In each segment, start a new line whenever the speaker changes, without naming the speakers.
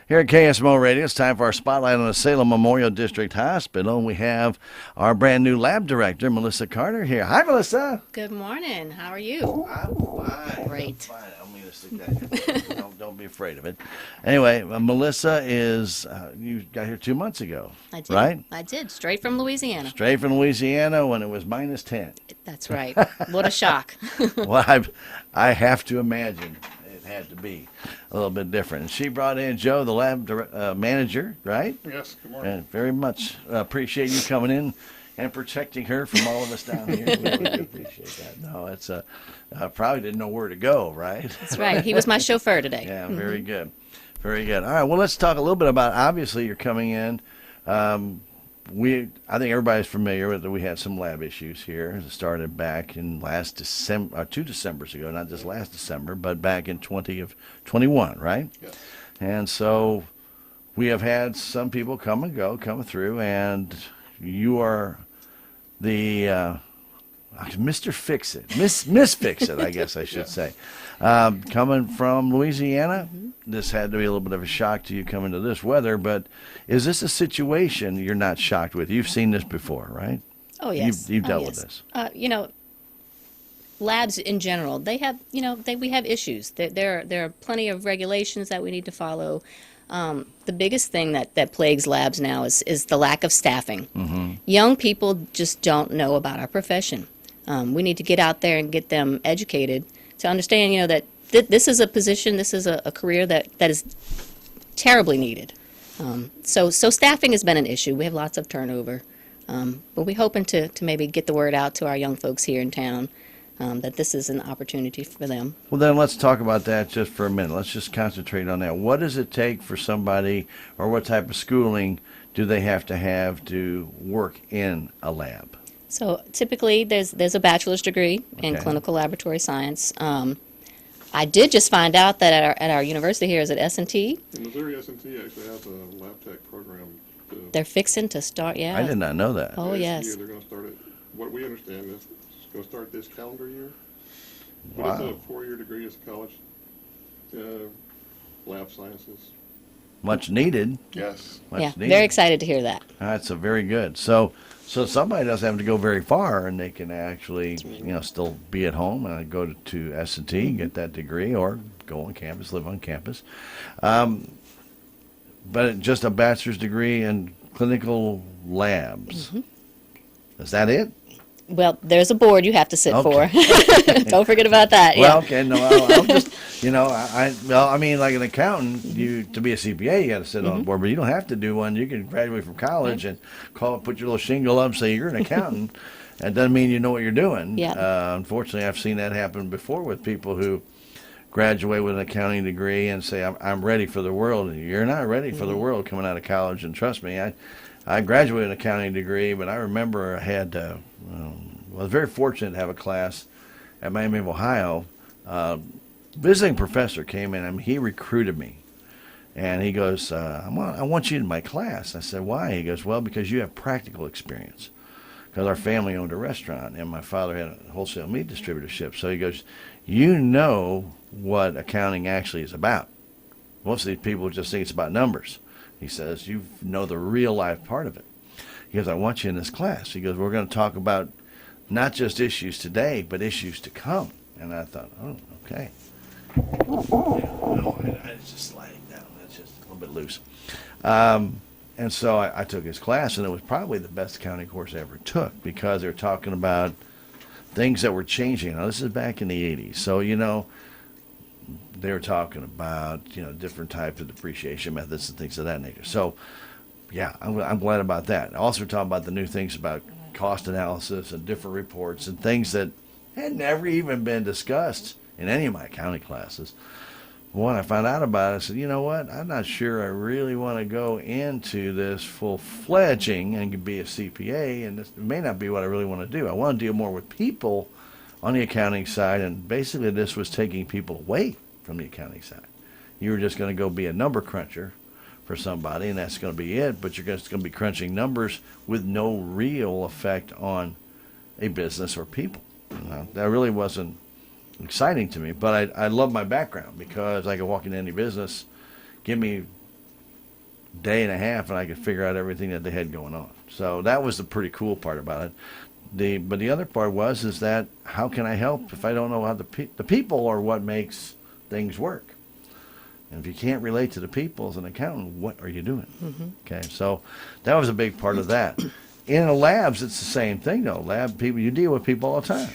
Here at KSMO Radio, it's time for our spotlight on the Salem Memorial District Hospital. We have our brand new lab director, Melissa Carter, here. Hi, Melissa.
Good morning. How are you?
I'm fine.
Great.
I'm fine. I'm going to stick that here. Don't be afraid of it. Anyway, Melissa is, you got here 2 months ago,
I did.
right?
I did. Straight from Louisiana.
Straight from Louisiana when it was minus 10.
That's right. What a shock.
Well, I have to imagine it had to be a little bit different. And she brought in Joe, the lab manager, right?
Yes, good morning.
And very much appreciate you coming in and protecting her from all of us down here. We really appreciate that. No, it's I probably didn't know where to go, right?
That's right. He was my chauffeur today.
Yeah, very good. Very good. All right, well, let's talk a little bit about, obviously, you're coming in. I think everybody's familiar with that. We had some lab issues here. It started back in last December, 2 Decembers ago, not just last December, but back in 2021, right?
Yes.
And so we have had some people come and go, come through, and you are the Mr. Fix-It, Miss Fix-It, I guess I should say. Coming from Louisiana, this had to be a little bit of a shock to you coming to this weather, but is this a situation you're not shocked with? You've seen this before, right?
Oh, yes.
You've dealt
yes.
with this.
Labs in general, they have, we have issues. There are plenty of regulations that we need to follow. The biggest thing that plagues labs now is the lack of staffing. Young people just don't know about our profession. We need to get out there and get them educated to understand, that this is a position, this is a career that is terribly needed. So staffing has been an issue. We have lots of turnover. But we're hoping to maybe get the word out to our young folks here in town that this is an opportunity for them.
Well, then let's talk about that just for a minute. Let's just concentrate on that. What does it take for somebody, or what type of schooling do they have to work in a lab?
So typically there's a bachelor's degree in
Okay.
clinical laboratory science. I did just find out that at our university here is at S&T.
Missouri S&T actually has a lab tech program.
They're fixing to start, yeah.
I did not know that.
Oh,
Next
yes.
year they're going to start it. What we understand is it's going to start this calendar year. But
Wow.
it's a 4-year degree as a college. Lab sciences.
Much needed.
Yes.
Much
Yeah,
needed.
very excited to hear that.
That's a very good. So somebody doesn't have to go very far, and they can actually, still be at home and go to S&T and get that degree, or go on campus, live on campus. But just a bachelor's degree in clinical labs. Is that it?
Well, there's a board you have to sit
Okay.
for. Don't forget about that.
Well,
Yeah.
okay, no, I'll just, I mean, like an accountant, to be a CPA, you got to sit on the board, but you don't have to do one. You can graduate from college and put your little shingle up, and say you're an accountant. That doesn't mean you know what you're doing.
Yeah.
Unfortunately, I've seen that happen before with people who graduate with an accounting degree and say, I'm ready for the world. You're not ready for the world coming out of college, and trust me, I graduated with an accounting degree, but I remember I had, I was very fortunate to have a class at Miami of Ohio. Visiting professor came in, he recruited me. And he goes, I want you in my class. I said, why? He goes, well, because you have practical experience. Because our family owned a restaurant, and my father had a wholesale meat distributorship. So he goes, you know what accounting actually is about. Most of these people just think it's about numbers. He says, you know the real life part of it. He goes, I want you in this class. He goes, we're going to talk about not just issues today, but issues to come. And I thought, oh, okay. I just sliding down. That's just a little bit loose. And so I took his class, and it was probably the best accounting course I ever took, because they were talking about things that were changing. Now, this is back in the 80s. So, they were talking about, different types of depreciation methods and things of that nature. So, yeah, I'm glad about that. Also talking about the new things about cost analysis and different reports and things that had never even been discussed in any of my accounting classes. When I found out about it, I said, you know what, I'm not sure I really want to go into this full-fledging and be a CPA, and this may not be what I really want to do. I want to deal more with people on the accounting side, and basically this was taking people away from the accounting side. You were just going to go be a number cruncher for somebody, and that's going to be it, but you're just going to be crunching numbers with no real effect on a business or people. That really wasn't exciting to me, but I love my background, because I can walk into any business, give me day and a half, and I could figure out everything that they had going on. So that was the pretty cool part about it. But the other part is that how can I help if I don't know how the people are what makes things work? And if you can't relate to the people as an accountant, what are you doing? Okay, so that was a big part of that. In the labs, it's the same thing, though. Lab people, you deal with people all the time.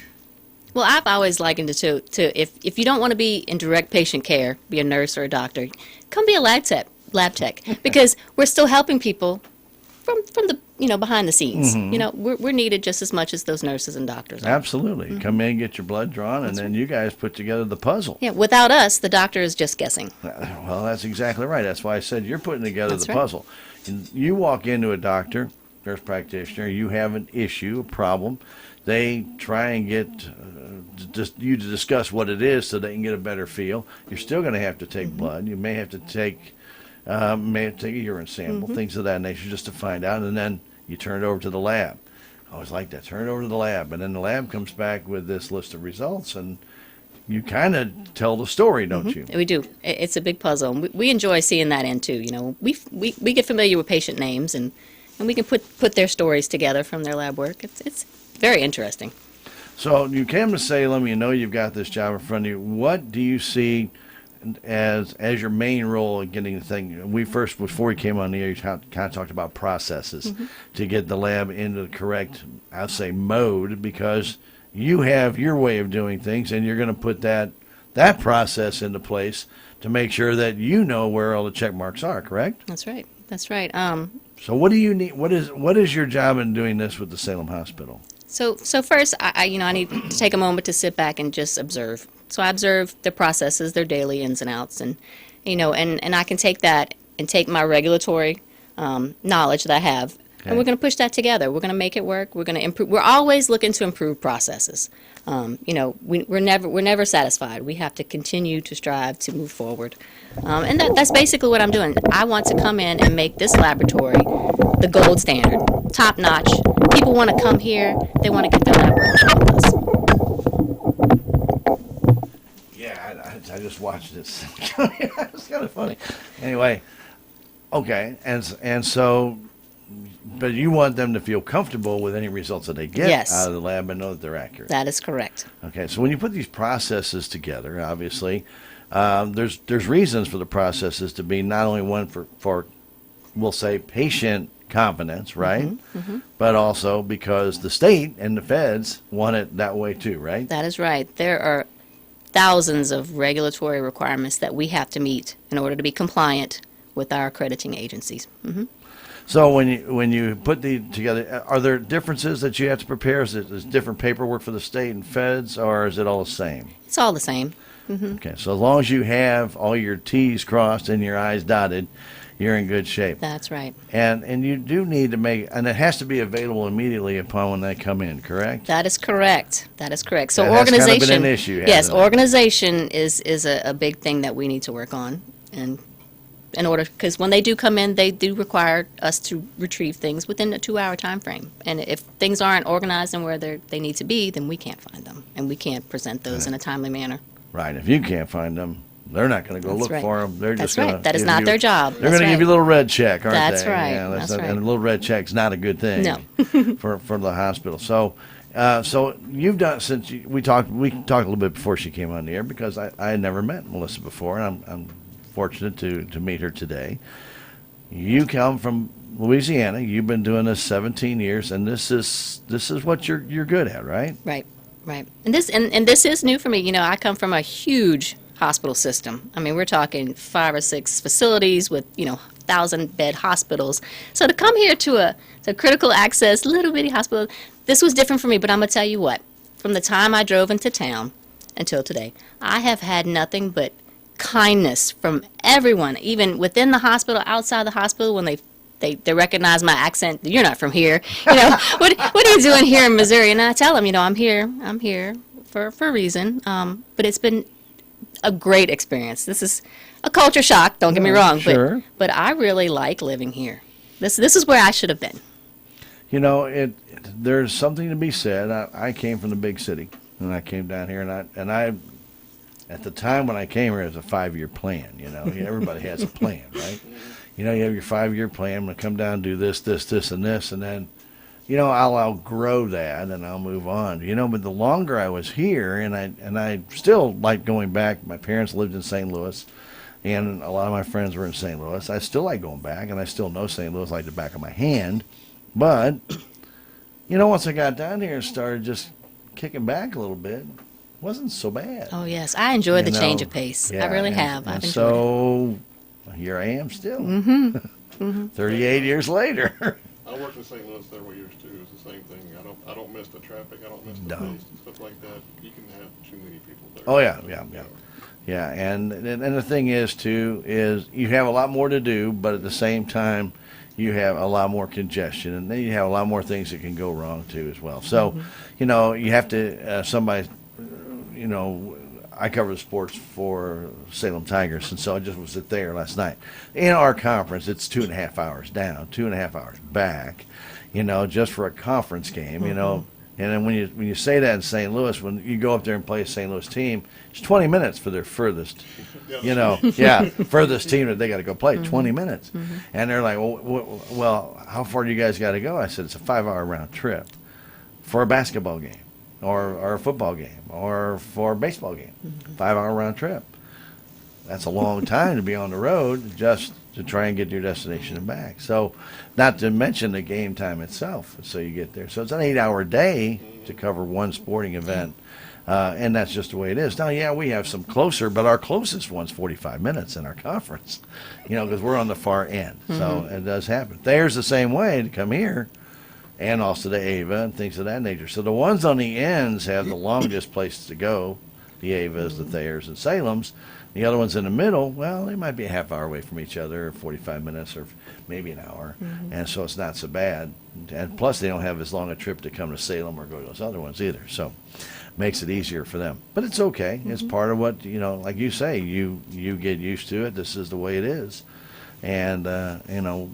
Well, I've always likened it to if you don't want to be in direct patient care, be a nurse or a doctor, come be a lab tech, because we're still helping people from the behind the scenes. We're needed just as much as those nurses and doctors are.
Absolutely. You come in, get your blood drawn, and then you guys put together the puzzle.
Yeah, without us, the doctor is just guessing.
Well, that's exactly right. That's why I said you're putting together
That's
the
right.
puzzle. You walk into a doctor, nurse practitioner, you have an issue, a problem. They try and get just you to discuss what it is so they can get a better feel. You're still going to have to take blood. You may have to take a urine sample, things of that nature, just to find out, and then you turn it over to the lab. I always like that. Turn it over to the lab, and then the lab comes back with this list of results, and you kind of tell the story, don't you?
We do. It's a big puzzle. And we enjoy seeing that end too. We get familiar with patient names, and we can put their stories together from their lab work. It's very interesting.
So you came to Salem, you know you've got this job in front of you. What do you see as your main role in getting the thing? We first, before we came on the air, you kind of talked about processes to get the lab into the correct, I'll say, mode, because you have your way of doing things, and you're going to put that process into place to make sure that you know where all the check marks are, correct?
That's right. That's right.
So what do you need? What is your job in doing this with the Salem Hospital?
So first, I need to take a moment to sit back and just observe. So I observe the processes, their daily ins and outs, and I can take that and take my regulatory knowledge that I have, and we're going to push that together. We're going to make it work. We're going to improve. We're always looking to improve processes. We're never satisfied. We have to continue to strive to move forward, and that's basically what I'm doing. I want to come in and make this laboratory the gold standard, top notch. People want to come here. They want to get their lab work done with us.
Yeah, I just watched this. It's kind of funny. Anyway, okay, and so, but you want them to feel comfortable with any results that they get
Yes.
out of the lab and know that they're accurate.
That is correct.
Okay, so when you put these processes together, obviously, there's reasons for the processes to be not only one for we'll say patient confidence, right? But also because the state and the feds want it that way too, right?
That is right. There are thousands of regulatory requirements that we have to meet in order to be compliant with our accrediting agencies.
So when you put the together, are there differences that you have to prepare? Is different paperwork for the state and feds, or is it all the same?
It's all the same.
Okay, so as long as you have all your T's crossed and your I's dotted, you're in good shape.
That's right.
And you do need to make, and it has to be available immediately upon when they come in, correct?
That is correct. That is correct. So
That has kind of
organization,
been an issue,
yes,
hasn't it?
organization is a big thing that we need to work on, and in order, because when they do come in, they do require us to retrieve things within a 2-hour time frame. And if things aren't organized and where they need to be, then we can't find them, and we can't present those in a timely manner.
Right. If you can't find them, they're not going to go
That's
look
right.
for them. They're
That's
just going
right.
to.
That is not their job.
They're
That's
going to give you a
right.
little red check, aren't
That's
they?
right.
Yeah,
That's
and
right.
a little red check's not a good thing.
No.
for the hospital. So, so you've done we talked a little bit before she came on the air because I had never met Melissa before, and I'm fortunate to meet her today. You come from Louisiana. You've been doing this 17 years, and this is what you're good at, right?
Right, right. And this is new for me. I come from a huge hospital system. I mean, we're talking 5 or 6 facilities with 1,000-bed hospitals. So to come here to a critical access little bitty hospital, this was different for me. But I'm gonna tell you what. From the time I drove into town until today, I have had nothing but kindness from everyone, even within the hospital, outside the hospital, when they recognize my accent. You're not from here. What are you doing here in Missouri? And I tell them, I'm here for a reason. But it's been a great experience. This is a culture shock, don't get me wrong,
sure.
but I really like living here. This is where I should have been.
There's something to be said. I came from the big city, and I came down here, and I at the time when I came here, it was a 5-year plan. Everybody has a plan, right? you know, you have your 5-year plan. I'm going to come down and do this, this, this, and this, and then, you know, I'll outgrow that and I'll move on. You know, but the longer I was here, and I still like going back. My parents lived in St. Louis, and a lot of my friends were in St. Louis. I still like going back, and I still know St. Louis like the back of my hand. But, you know, once I got down here and started just kicking back a little bit, it wasn't so bad.
Oh yes, I enjoyed the
You
change
know,
of pace.
yeah,
I really
and-
have.
and
I've enjoyed it.
so here I am still. 38 years later.
I worked in St. Louis several years too. It's the same thing. I don't miss the traffic. I don't miss the
No.
pace and stuff like that. You can have too many people there.
Oh, yeah. Yeah, and the thing is too is you have a lot more to do, but at the same time you have a lot more congestion, and then you have a lot more things that can go wrong too as well. So, you know, you have to somebody, you know, I cover the sports for Salem Tigers, and so I just was there last night. In our conference, it's 2.5 hours down, 2.5 hours back, you know, just for a conference game, you know. And then when you say that in St. Louis, when you go up there and play a St. Louis team, it's 20 minutes for their furthest, you know, furthest team that they got to go play, 20 minutes. And they're like, well, how far do you guys got to go? I said, it's a 5-hour round trip for a basketball game or a football game or for a baseball game, 5-hour round trip. That's a long time to be on the road just to try and get to your destination and back. So, not to mention the game time itself, so you get there. So it's an 8-hour day to cover one sporting event, and that's just the way it is. Now, yeah, we have some closer, but our closest one's 45 minutes in our conference, you know, because we're on the far end. So it does happen. There's the same way to come here, and also to Ava and things of that nature. So the ones on the ends have the longest places to go, the Avas, the Thayers, and Salems. The other ones in the middle, well, they might be a half hour away from each other, or 45 minutes, or maybe an hour, and so it's not so bad. And plus, they don't have as long a trip to come to Salem or go to those other ones either, so makes it easier for them. But it's okay. It's part of what, you know, like you say, you get used to it. This is the way it is, and you know,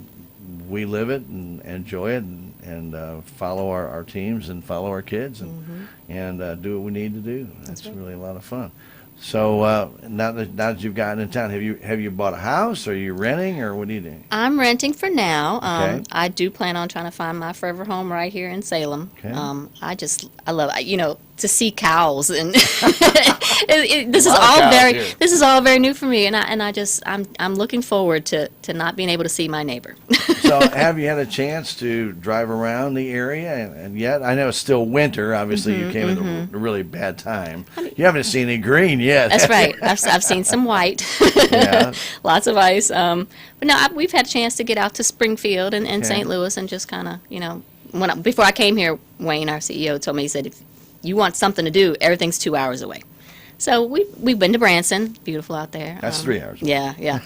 we live it and enjoy it, and follow our teams and follow our kids, and do what we need to do. That's
right.
really a lot of fun. So now that you've gotten in town, have you bought a house? Or are you renting, or what are you doing?
I'm renting for now.
Okay.
I do plan on trying to find my forever home right here in Salem.
Okay.
I love, you know, to see cows, and this is
lot of
all
cows
very
here.
this is all very new for me, and I'm looking forward to not being able to see my neighbor.
So have you had a chance to drive around the area and yet? I know it's still winter. Obviously, you came at a really bad time. You haven't seen any green yet.
That's right. I've seen some white,
Yeah.
lots of ice. But no, we've had a chance to get out to Springfield and
Okay.
St. Louis, and just kind of, you know, before I came here, Wayne, our CEO, told me, he said, if you want something to do, everything's 2 hours away. So we've been to Branson, beautiful out there.
That's 3 hours away.
Yeah.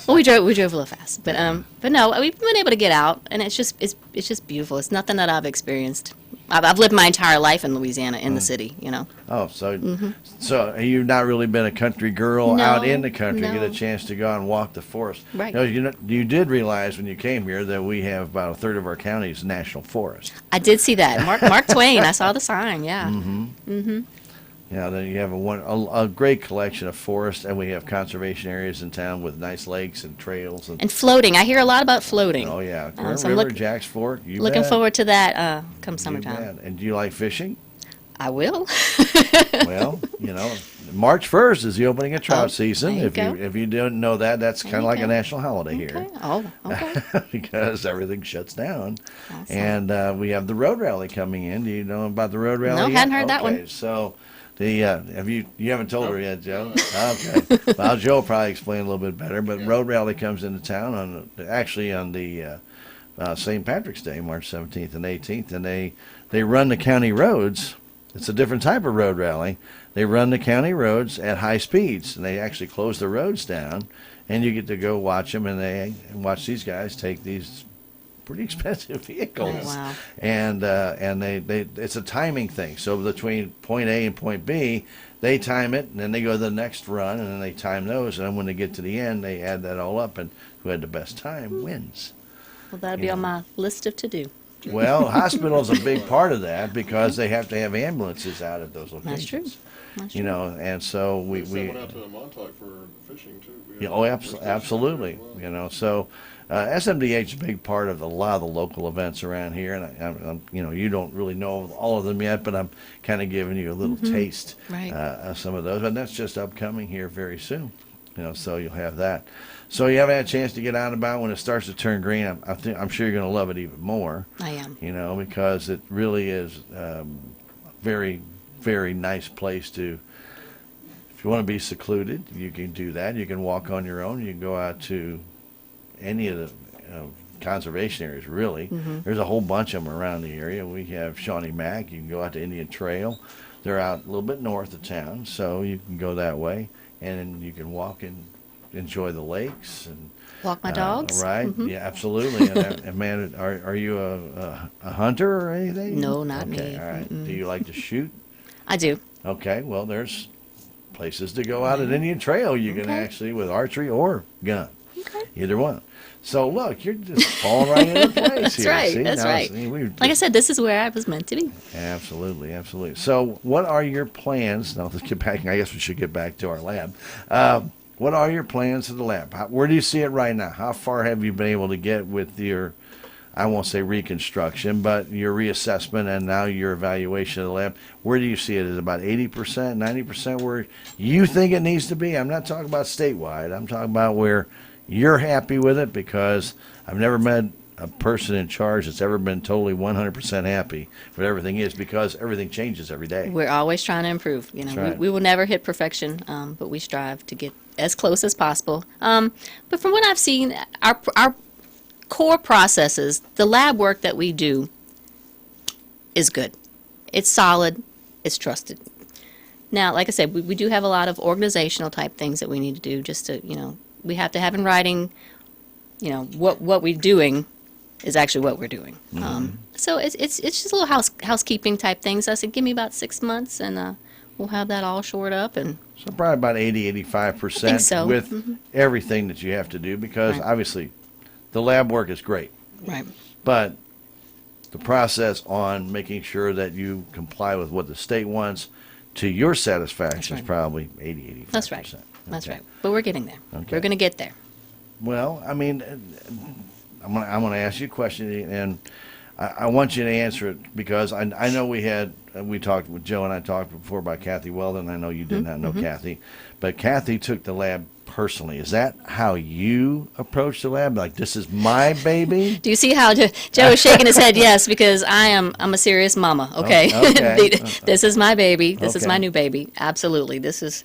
Well, we drove a little fast, but no, we've been able to get out, and it's just beautiful. It's nothing that I've experienced. I've lived my entire life in Louisiana, in the city, you know.
Oh, so you've not really been a country girl
No,
out in the country,
no.
get a chance to go out and walk the forest.
Right.
No, you did realize when you came here that we have about a third of our county is national forest.
I did see that. Mark Twain, I saw the sign, yeah.
Yeah, then you have a great collection of forests, and we have conservation areas in town with nice lakes and trails.
And floating. I hear a lot about floating.
Oh yeah, Current
so I'm
River, Jack's Fork. You
looking
bet.
forward to that come
You
summertime.
bet. And do you like fishing?
I will.
Well, you know, March 1st is the opening of trout
Oh,
season.
there you
If
go.
if you don't know that, that's kind of
you
like
go.
a national holiday
Okay.
here.
Oh, okay.
Because everything shuts down.
Awesome.
And we have the road rally coming in. Do you know about the road rally?
No,
yet?
hadn't heard that one.
Okay, so the you haven't told her yet, Joe? Okay. Well, Joe will probably explain a little bit better. But road rally comes into town on the St. Patrick's Day, March 17th and 18th, and they run the county roads. It's a different type of road rally. They run the county roads at high speeds, and they actually close the roads down, and you get to go watch them, and watch these guys take these pretty expensive vehicles.
Oh, wow.
And they it's a timing thing. So between point A and point B, they time it, and then they go to the next run, and then they time those, and then when they get to the end, they add that all up, and who had the best time wins.
Well, that'll be
Yeah.
on my list of to do.
Well, hospital's a big part of that because they have to have ambulances out at those
That's true.
locations.
That's
You
true.
know, and so
We
we
sent one out to Montauk for fishing too. We
yeah,
had
oh,
a station out there
absolutely.
as well.
You know, so SMDH is a big part of a lot of the local events around here, and I'm you know, you don't really know all of them yet, but I'm kind of giving you a little taste
Right.
of some of those, and that's just upcoming here very soon. You know, so you'll have that. So you haven't had a chance to get out and about when it starts to turn green. I'm sure you're going to love it even more.
I am.
You know, because it really is very, very nice place to. If you want to be secluded, you can do that. You can walk on your own. You can go out to any of the conservation areas, really. There's a whole bunch of them around the area. We have Shawnee Mac. You can go out to Indian Trail. They're out a little bit north of town, so you can go that way. And then you can walk and enjoy the lakes. And
Walk my dogs.
right? Yeah, absolutely. And man, are you a hunter or anything?
No, not
okay,
me.
all right. Do you like to shoot?
I do.
Okay, well, there's places to go out at Indian Trail. You can
Okay.
actually with archery or gun,
Okay.
either one. So look, you're just falling right into place
That's
here.
right.
See?
That's
Now,
right.
see, we
Like I said, this is where I was meant to be.
absolutely, absolutely. So, what are your plans? Now, let's get back. I guess we should get back to our lab. What are your plans for the lab? Where do you see it right now? How far have you been able to get with your, I won't say reconstruction, but your reassessment and now your evaluation of the lab? Where do you see it? Is it about 80%, 90% where you think it needs to be? I'm not talking about statewide. I'm talking about where you're happy with it, because I've never met a person in charge that's ever been totally 100% happy with everything is, because everything changes every day.
We're always trying to improve. You know,
That's right.
we will never hit perfection, but we strive to get as close as possible. But from what I've seen, our core processes, the lab work that we do, is good. It's solid. It's trusted. Now, like I said, we do have a lot of organizational type things that we need to do, just to, you know, we have to have in writing, you know, what we're doing is actually what we're doing. So it's just a little housekeeping type things. So I said, give me about 6 months, and we'll have that all shored up. And
So probably about 80-85%
think so.
with everything that you have to do, because
Right.
obviously the lab work is great,
right,
but the process on making sure that you comply with what the state wants to your satisfaction
That's
is
right.
probably 80-85%.
that's right, that's
Okay.
right. But we're getting there.
Okay.
We're going to get there.
Well, I mean, I'm gonna ask you a question, and I want you to answer it, because I know we talked with Joe, and I talked before about Kathy Weldon. I know you did not know Kathy, but Kathy took the lab personally. Is that how you approach the lab? Like, this is my baby?
Do you see how Joe is shaking his head? Yes, because I'm a serious mama. Okay,
okay.
This is my baby. This is
Okay.
my new baby. Absolutely, this is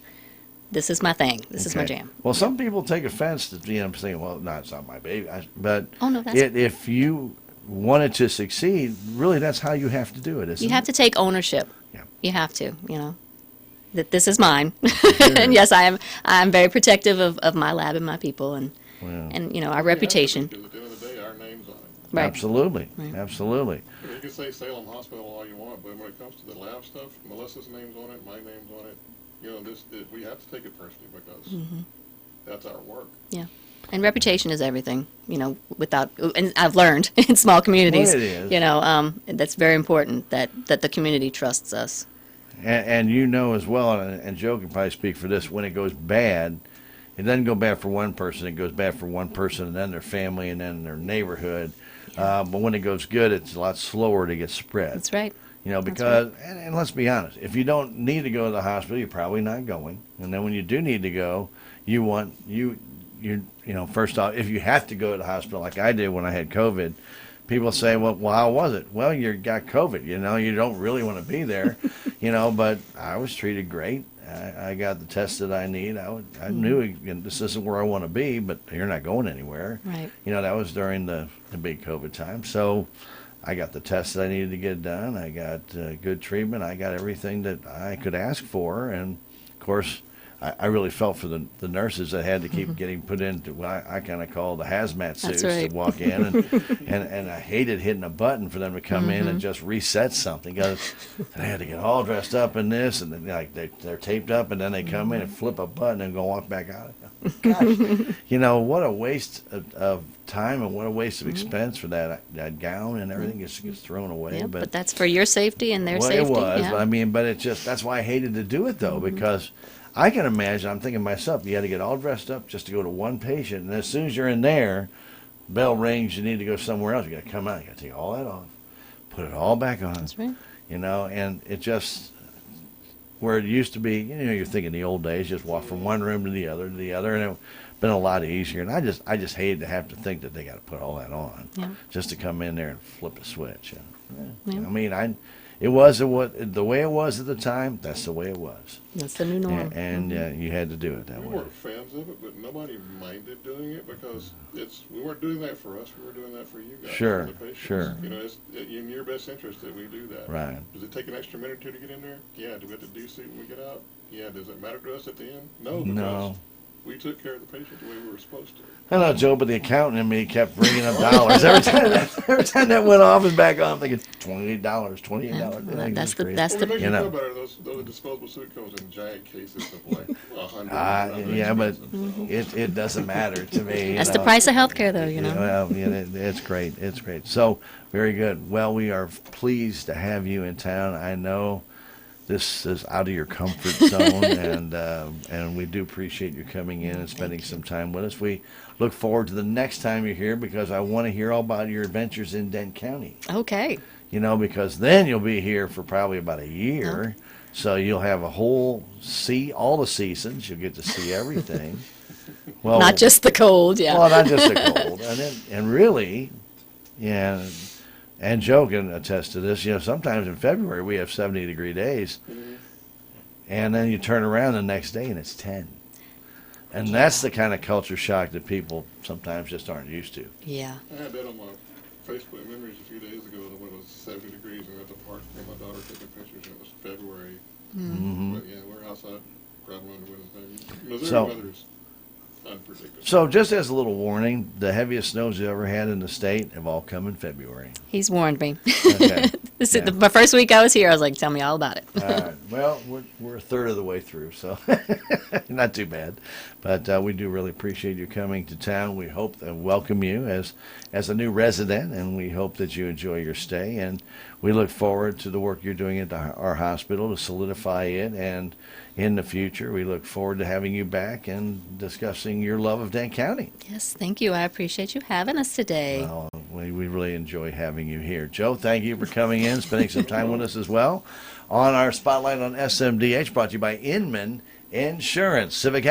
my thing. This is my
Okay.
jam.
Well, some people take offense to saying, "Well, no, it's not my baby." But
Oh, no, that's-
if you wanted to succeed, really, that's how you have to do it, isn't
You have
it?
to take ownership.
Yeah.
You have to. You know that this is mine. And yes, I'm very protective of my lab and my people, and
Well,
and you know our reputation.
Because at the end of the day, our name's on it.
Right.
absolutely,
Right.
absolutely.
You can say Salem Hospital all you want, but when it comes to the lab stuff, Melissa's name's on it, my name's on it. You know, we have to take it personally, because that's our work.
Yeah. And reputation is everything, you know, and I've learned in small communities,
Well, it is.
you know, that's very important that the community trusts us.
And you know as well, and Joe can probably speak for this, when it goes bad, it doesn't go bad for one person. It goes bad for one person, and then their family, and then their neighborhood. But when it goes good, it's a lot slower to get spread.
That's right.
You know, because, and let's be honest, if you don't need to go to the hospital, you're probably not going. And then when you do need to go, you know, first off, if you have to go to the hospital, like I did when I had COVID, people say, well, how was it? Well, you got COVID, you know, you don't really want to be there, you know, but I was treated great. I got the test that I need. I knew, you know, this isn't where I want to be, but you're not going anywhere.
Right.
You know, that was during the big COVID time. So I got the tests that I needed to get done. I got good treatment. I got everything that I could ask for. And, of course, I really felt for the nurses that had to keep getting put into what I kind of call the hazmat suits
right.
to walk in, and I hated hitting a button for them to come in and just reset something, because they had to get all dressed up in this, and then, like they're taped up, and then they come in and flip a button and go walk back out. Gosh, what a waste of time and what a waste of expense for that gown and everything just gets thrown away.
Yeah, but that's for your safety and their
well,
safety.
it was.
Yeah.
But I mean, but that's why I hated to do it though, because I can imagine. I'm thinking to myself, you had to get all dressed up just to go to one patient, and as soon as you're in there, bell rings. You need to go somewhere else. You got to come out. You got to take all that off, put it all back on.
That's right.
And it just where it used to be. You're thinking the old days, just walk from one room to the other, and it's been a lot easier. And I just hated to have to think that they got to put all that on just to come in there and flip a switch.
Yeah.
I mean, it was the way it was at the time. That's the way it was,
That's the new norm.
and you had to do it that
We
way.
weren't fans of it, but nobody minded doing it because we weren't doing that for us. We were doing that for you guys.
Sure,
and the patients.
sure.
It's in your best interest that we do that.
Right.
Does it take an extra minute or two to get in there? Yeah. Do we have to do-suit when we get out? Yeah. Does it matter to us at the end? No, because
No.
we took care of the patient the way we were supposed to.
I know, Joe, but the accountant in me kept bringing up dollars every time that went off and back on. I'm thinking $28, $28.
Well, that's the
Well, what makes you
You know.
feel better? Those disposable suit comes in giant cases of like 100.
Yeah, but it doesn't matter to me.
That's the price of healthcare, though.
Well, it's great. It's great. So, very good. Well, we are pleased to have you in town. I know this is out of your comfort zone, and we do appreciate you coming in and spending some time with us. We look forward to the next time you're here, because I want to hear all about your adventures in Dent County.
Okay.
Because then you'll be here for probably about a year. So you'll have all the seasons. You'll get to see everything. Well,
Not just the cold, yeah.
Well, not just the cold, and really, and Joe can attest to this. Sometimes in February we have 70-degree days, and then you turn around the next day and it's 10. And that's the kind of culture shock that people sometimes just aren't used to.
Yeah.
I had that on my Facebook memories a few days ago when it was 70 degrees and we were at the park with my daughter taking pictures, and it was February.
Mm-hmm.
But yeah, we're outside grabbing on the windows. Missouri
So-
weather is unpredictable.
So, just as a little warning, the heaviest snows you ever had in the state have all come in February.
He's warned me.
Okay.
This
Yeah.
is my first week I was here. I was like, tell me all about it.
Well, we're a third of the way through, so not too bad. But we do really appreciate you coming to town. We hope and welcome you as a new resident, and we hope that you enjoy your stay. And we look forward to the work you're doing at our hospital to solidify it. And in the future, we look forward to having you back and discussing your love of Dent County.
Yes, thank you. I appreciate you having us today.
Well, we really enjoy having you here. Joe, thank you for coming in, spending some time with us as well. On our Spotlight on SMDH, brought to you by Inman Insurance. Civic